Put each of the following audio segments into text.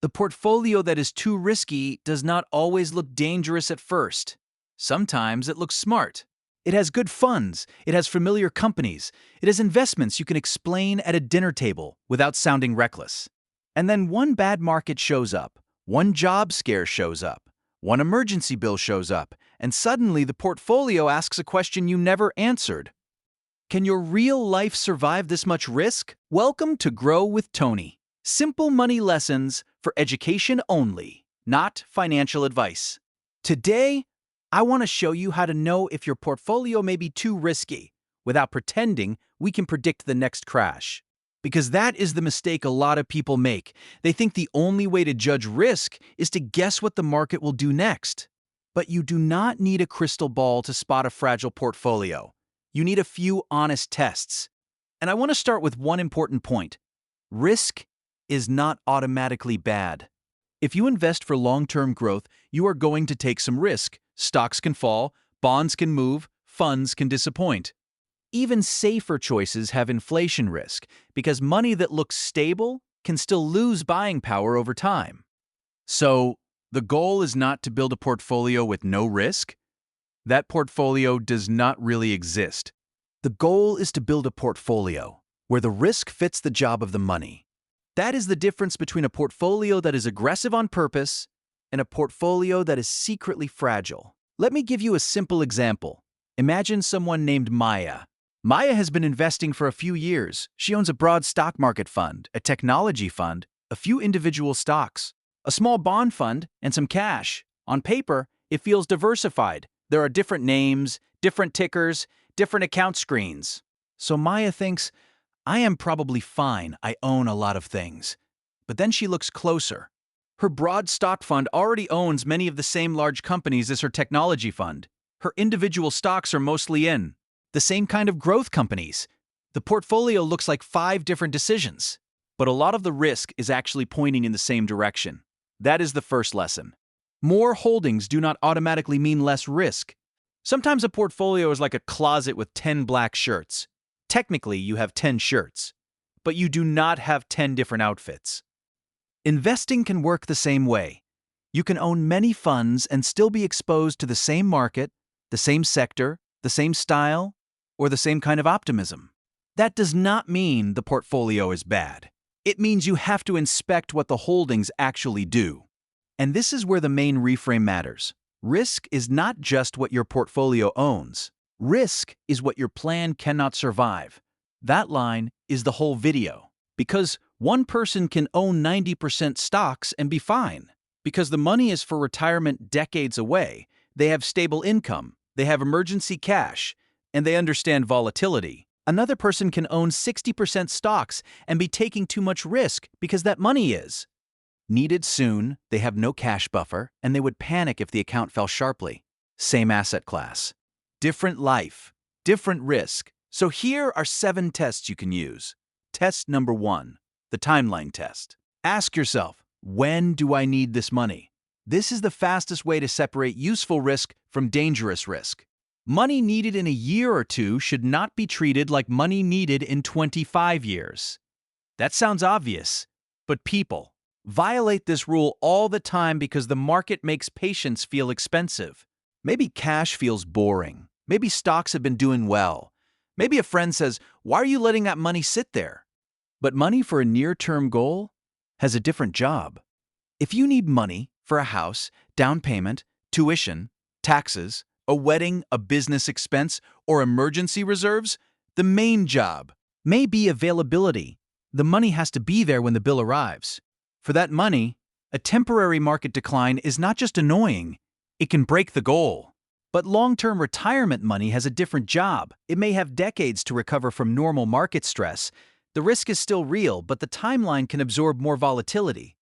The portfolio that is too risky does not always look dangerous at first. Sometimes it looks smart. It has good funds, it has familiar companies, it has investments you can explain at a dinner table without sounding reckless. And then one bad market shows up, one job scare shows up, one emergency bill shows up, and suddenly the portfolio asks a question you never answered. Can your real life survive this much risk? Welcome to Grow with Tony. Simple money lessons for education only, not financial advice. Today, I want to show you how to know if your portfolio may be too risky without pretending we can predict the next crash. Because that is the mistake a lot of people make. They think the only way to judge risk is to guess what the market will do next. But you do not need a crystal ball to spot a fragile portfolio. You need a few honest tests. And I want to start with one important point. Risk is not automatically bad. If you invest for long-term growth, you are going to take some risk. Stocks can fall, bonds can move, funds can disappoint. Even safer choices have inflation risk because money that looks stable can still lose buying power over time. So, the goal is not to build a portfolio with no risk. That portfolio does not really exist. The goal is to build a portfolio where the risk fits the job of the money. That is the difference between a portfolio that is aggressive on purpose and a portfolio that is secretly fragile. Let me give you a simple example. Imagine someone named Maya. Maya has been investing for a few years. She owns a broad stock market fund, a technology fund, a few individual stocks, a small bond fund, and some cash. On paper, it feels diversified. There are different names, different tickers, different account screens. So Maya thinks, I am probably fine, I own a lot of things. But then she looks closer. Her broad stock fund already owns many of the same large companies as her technology fund. Her individual stocks are mostly in the same kind of growth companies. The portfolio looks like 5 different decisions. But a lot of the risk is actually pointing in the same direction. That is the first lesson. More holdings do not automatically mean less risk. Sometimes a portfolio is like a closet with 10 black shirts. Technically, you have 10 shirts, but you do not have 10 different outfits. Investing can work the same way. You can own many funds and still be exposed to the same market, the same sector, the same style, or the same kind of optimism. That does not mean the portfolio is bad. It means you have to inspect what the holdings actually do. And this is where the main reframe matters. Risk is not just what your portfolio owns. Risk is what your plan cannot survive. That line is the whole video. Because one person can own 90% stocks and be fine. Because the money is for retirement decades away, they have stable income, they have emergency cash, and they understand volatility. Another person can own 60% stocks and be taking too much risk because that money is needed soon, they have no cash buffer, and they would panic if the account fell sharply. Same asset class. Different life. Different risk. So here are 7 tests you can use. Test number 1. The timeline test. Ask yourself, when do I need this money? This is the fastest way to separate useful risk from dangerous risk. Money needed in a year or two should not be treated like money needed in 25 years. That sounds obvious, but people violate this rule all the time because the market makes patience feel expensive. Maybe cash feels boring. Maybe stocks have been doing well. Maybe a friend says, why are you letting that money sit there? But money for a near-term goal has a different job. If you need money for a house, down payment, tuition, taxes, a wedding, a business expense, or emergency reserves, the main job may be availability. The money has to be there when the bill arrives. For that money, a temporary market decline is not just annoying, it can break the goal. But long-term retirement money has a different job. It may have decades to recover from normal market stress. The risk is still real, but the timeline can absorb more volatility.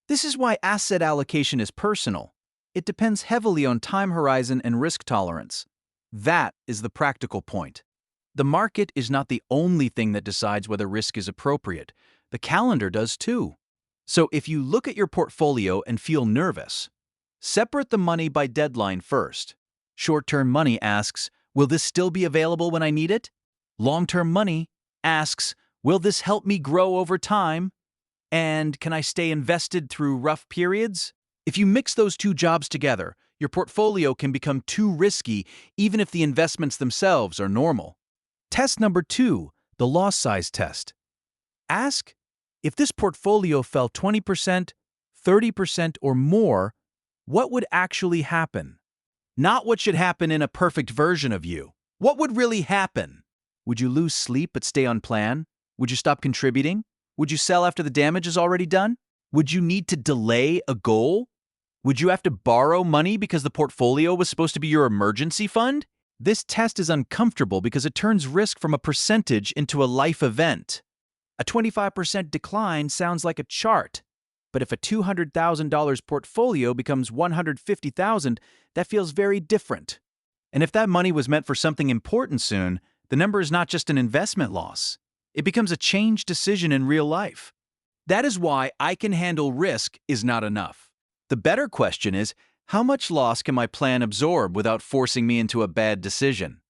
This is why asset allocation is personal. It depends heavily on time horizon and risk tolerance. That is the practical point. The market is not the only thing that decides whether risk is appropriate. The calendar does too. So if you look at your portfolio and feel nervous, separate the money by deadline first. Short-term money asks, will this still be available when I need it? Long-term money asks, will this help me grow over time? And can I stay invested through rough periods? If you mix those two jobs together, your portfolio can become too risky even if the investments themselves are normal. Test number 2, the loss size test. Ask, if this portfolio fell 20%, 30%, or more, what would actually happen? Not what should happen in a perfect version of you. What would really happen? Would you lose sleep but stay on plan? Would you stop contributing? Would you sell after the damage is already done? Would you need to delay a goal? Would you have to borrow money because the portfolio was supposed to be your emergency fund? This test is uncomfortable because it turns risk from a percentage into a life event. A 25% decline sounds like a chart, but if a $200,000 portfolio becomes $150,000, that feels very different. And if that money was meant for something important soon, the number is not just an investment loss. It becomes a change decision in real life. That is why I can handle risk is not enough. The better question is, how much loss can my plan absorb without forcing me into a bad decision?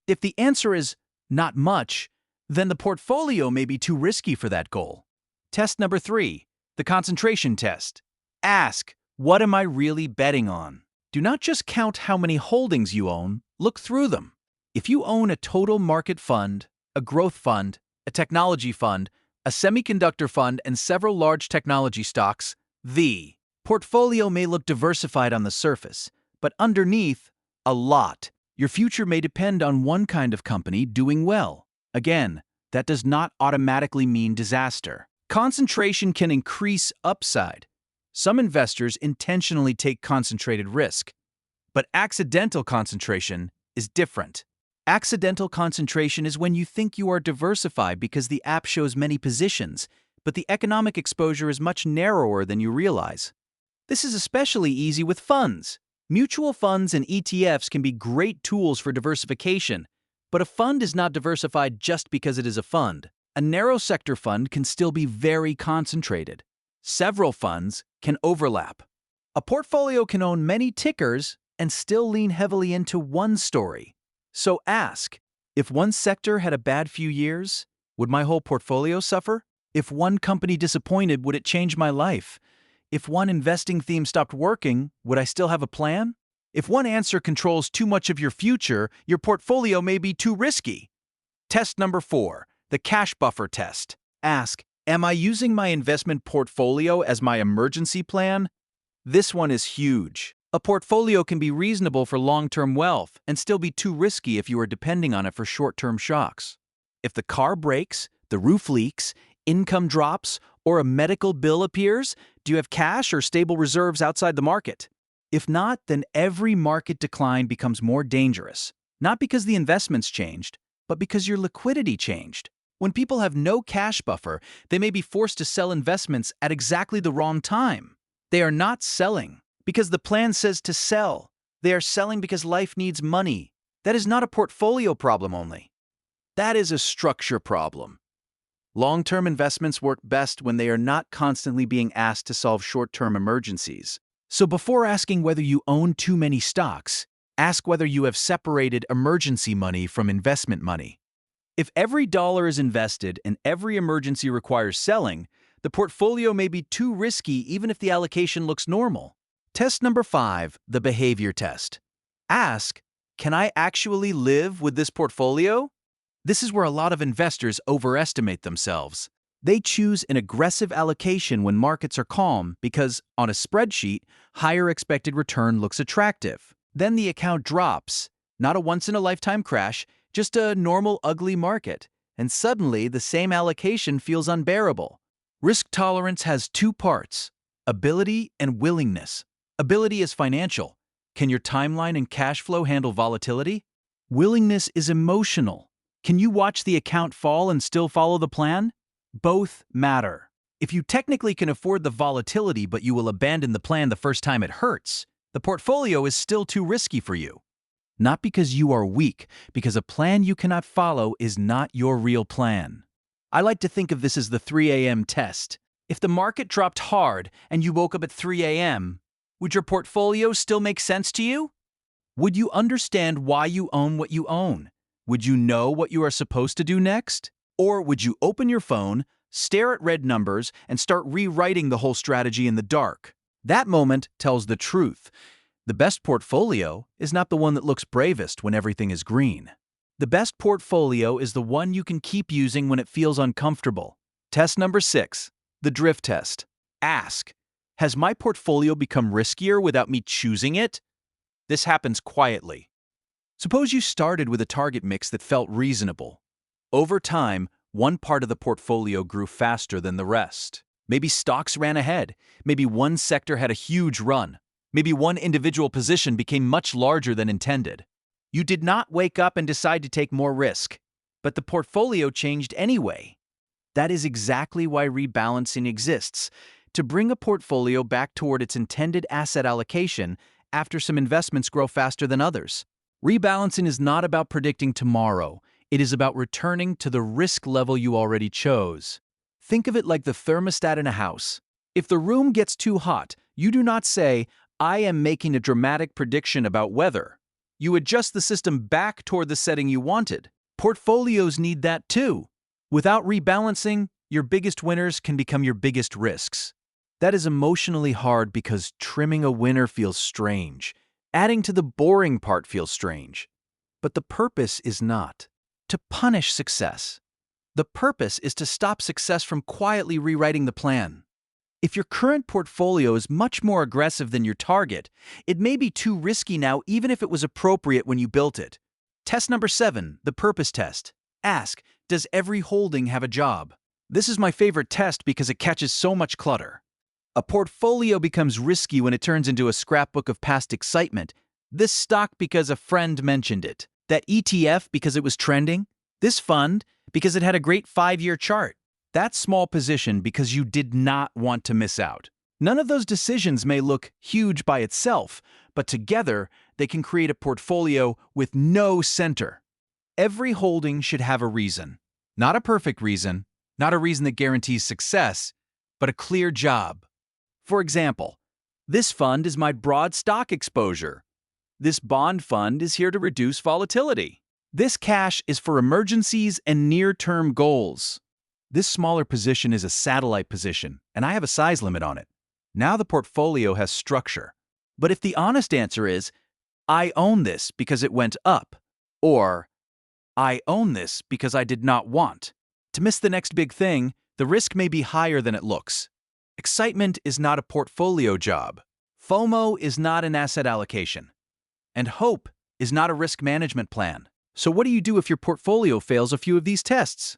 If the answer is not much, then the portfolio may be too risky for that goal. Test number 3, the concentration test. Ask, what am I really betting on? Do not just count how many holdings you own, look through them. If you own a total market fund, a growth fund, a technology fund, a semiconductor fund, and several large technology stocks, the portfolio may look diversified on the surface, but underneath, a lot. Your future may depend on one kind of company doing well. Again, that does not automatically mean disaster. Concentration can increase upside. Some investors intentionally take concentrated risk, but accidental concentration is different. Accidental concentration is when you think you are diversified because the app shows many positions, but the economic exposure is much narrower than you realize. This is especially easy with funds. Mutual funds and ETFs can be great tools for diversification, but a fund is not diversified just because it is a fund. A narrow sector fund can still be very concentrated. Several funds can overlap. A portfolio can own many tickers and still lean heavily into one story. So ask, if one sector had a bad few years, would my whole portfolio suffer? If one company disappointed, would it change my life? If one investing theme stopped working, would I still have a plan? If one answer controls too much of your future, your portfolio may be too risky. Test number 4, the cash buffer test. Ask, am I using my investment portfolio as my emergency plan? This one is huge. A portfolio can be reasonable for long-term wealth and still be too risky if you are depending on it for short-term shocks. If the car breaks, the roof leaks, income drops, or a medical bill appears, do you have cash or stable reserves outside the market? If not, then every market decline becomes more dangerous, not because the investments changed, but because your liquidity changed. When people have no cash buffer, they may be forced to sell investments at exactly the wrong time. They are not selling because the plan says to sell. They are selling because life needs money. That is not a portfolio problem only. That is a structure problem. Long-term investments work best when they are not constantly being asked to solve short-term emergencies. So before asking whether you own too many stocks, ask whether you have separated emergency money from investment money. If every dollar is invested and every emergency requires selling, the portfolio may be too risky even if the allocation looks normal. Test number 5, the behavior test. Ask, can I actually live with this portfolio? This is where a lot of investors overestimate themselves. They choose an aggressive allocation when markets are calm because, on a spreadsheet, higher expected return looks attractive. Then the account drops, not a once-in-a-lifetime crash, just a normal ugly market, and suddenly the same allocation feels unbearable. Risk tolerance has 2 parts, ability and willingness. Ability is financial. Can your timeline and cash flow handle volatility? Willingness is emotional. Can you watch the account fall and still follow the plan? Both matter. If you technically can afford the volatility but you will abandon the plan the first time it hurts, the portfolio is still too risky for you. Not because you are weak, because a plan you cannot follow is not your real plan. I like to think of this as the 3 a.m. test. If the market dropped hard and you woke up at 3 a.m., would your portfolio still make sense to you? Would you understand why you own what you own? Would you know what you are supposed to do next? Or would you open your phone, stare at red numbers, and start rewriting the whole strategy in the dark. That moment tells the truth. The best portfolio is not the one that looks bravest when everything is green. The best portfolio is the one you can keep using when it feels uncomfortable. Test number 6, the drift test. Ask, has my portfolio become riskier without me choosing it? This happens quietly. Suppose you started with a target mix that felt reasonable. Over time, one part of the portfolio grew faster than the rest. Maybe stocks ran ahead. Maybe one sector had a huge run. Maybe one individual position became much larger than intended. You did not wake up and decide to take more risk, but the portfolio changed anyway. That is exactly why rebalancing exists, to bring a portfolio back toward its intended asset allocation after some investments grow faster than others. Rebalancing is not about predicting tomorrow. It is about returning to the risk level you already chose. Think of it like the thermostat in a house. If the room gets too hot, you do not say, I am making a dramatic prediction about weather. You adjust the system back toward the setting you wanted. Portfolios need that too. Without rebalancing, your biggest winners can become your biggest risks. That is emotionally hard because trimming a winner feels strange. Adding to the boring part feels strange. But the purpose is not to punish success. The purpose is to stop success from quietly rewriting the plan. If your current portfolio is much more aggressive than your target, it may be too risky now even if it was appropriate when you built it. Test number 7, the purpose test. Ask, does every holding have a job? This is my favorite test because it catches so much clutter. A portfolio becomes risky when it turns into a scrapbook of past excitement. This stock because a friend mentioned it. That ETF because it was trending. This fund because it had a great 5-year chart. That small position because you did not want to miss out. None of those decisions may look huge by itself, but together they can create a portfolio with no center. Every holding should have a reason. Not a perfect reason, not a reason that guarantees success, but a clear job. For example, this fund is my broad stock exposure. This bond fund is here to reduce volatility. This cash is for emergencies and near-term goals. This smaller position is a satellite position, and I have a size limit on it. Now the portfolio has structure. But if the honest answer is, I own this because it went up, or I own this because I did not want to miss the next big thing, the risk may be higher than it looks. Excitement is not a portfolio job. FOMO is not an asset allocation. And hope is not a risk management plan. So what do you do if your portfolio fails a few of these tests?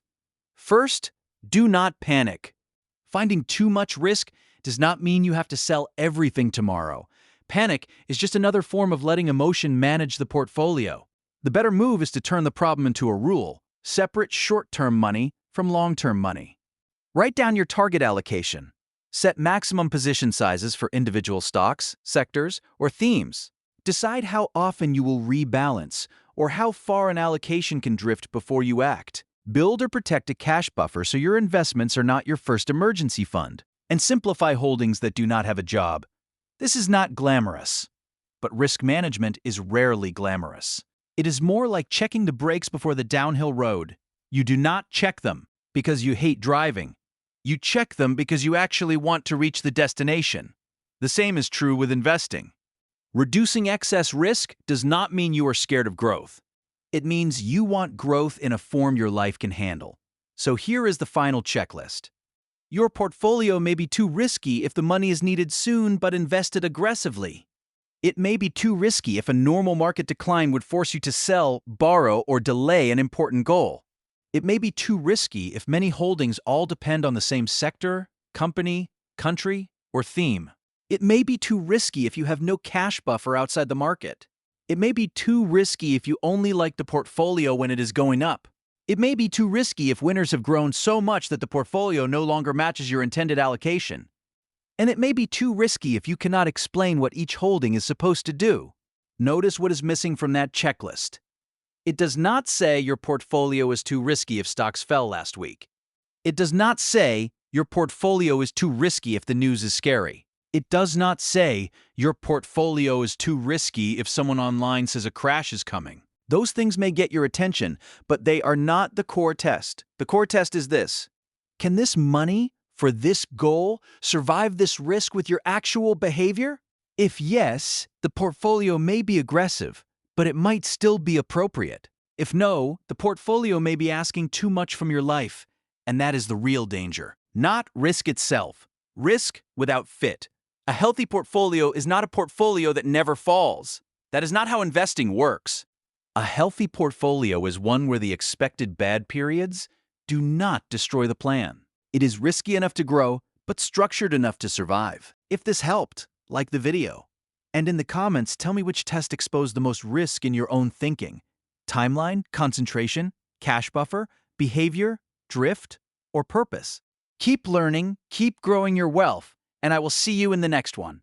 First, do not panic. Finding too much risk does not mean you have to sell everything tomorrow. Panic is just another form of letting emotion manage the portfolio. The better move is to turn the problem into a rule. Separate short-term money from long-term money. Write down your target allocation. Set maximum position sizes for individual stocks, sectors, or themes. Decide how often you will rebalance or how far an allocation can drift before you act. Build or protect a cash buffer so your investments are not your first emergency fund. And simplify holdings that do not have a job. This is not glamorous, but risk management is rarely glamorous. It is more like checking the brakes before the downhill road. You do not check them because you hate driving. You check them because you actually want to reach the destination. The same is true with investing. Reducing excess risk does not mean you are scared of growth. It means you want growth in a form your life can handle. So here is the final checklist. Your portfolio may be too risky if the money is needed soon but invested aggressively. It may be too risky if a normal market decline would force you to sell, borrow, or delay an important goal. It may be too risky if many holdings all depend on the same sector, company, country, or theme. It may be too risky if you have no cash buffer outside the market. It may be too risky if you only like the portfolio when it is going up. It may be too risky if winners have grown so much that the portfolio no longer matches your intended allocation. And it may be too risky if you cannot explain what each holding is supposed to do. Notice what is missing from that checklist. It does not say your portfolio is too risky if stocks fell last week. It does not say your portfolio is too risky if the news is scary. It does not say your portfolio is too risky if someone online says a crash is coming. Those things may get your attention, but they are not the core test. The core test is this. Can this money for this goal survive this risk with your actual behavior? If yes, the portfolio may be aggressive, but it might still be appropriate. If no, the portfolio may be asking too much from your life, and that is the real danger. Not risk itself. Risk without fit. A healthy portfolio is not a portfolio that never falls. That is not how investing works. A healthy portfolio is one where the expected bad periods do not destroy the plan. It is risky enough to grow, but structured enough to survive. If this helped, like the video. And in the comments, tell me which test exposed the most risk in your own thinking. Timeline, concentration, cash buffer, behavior, drift, or purpose. Keep learning, keep growing your wealth, and I will see you in the next one.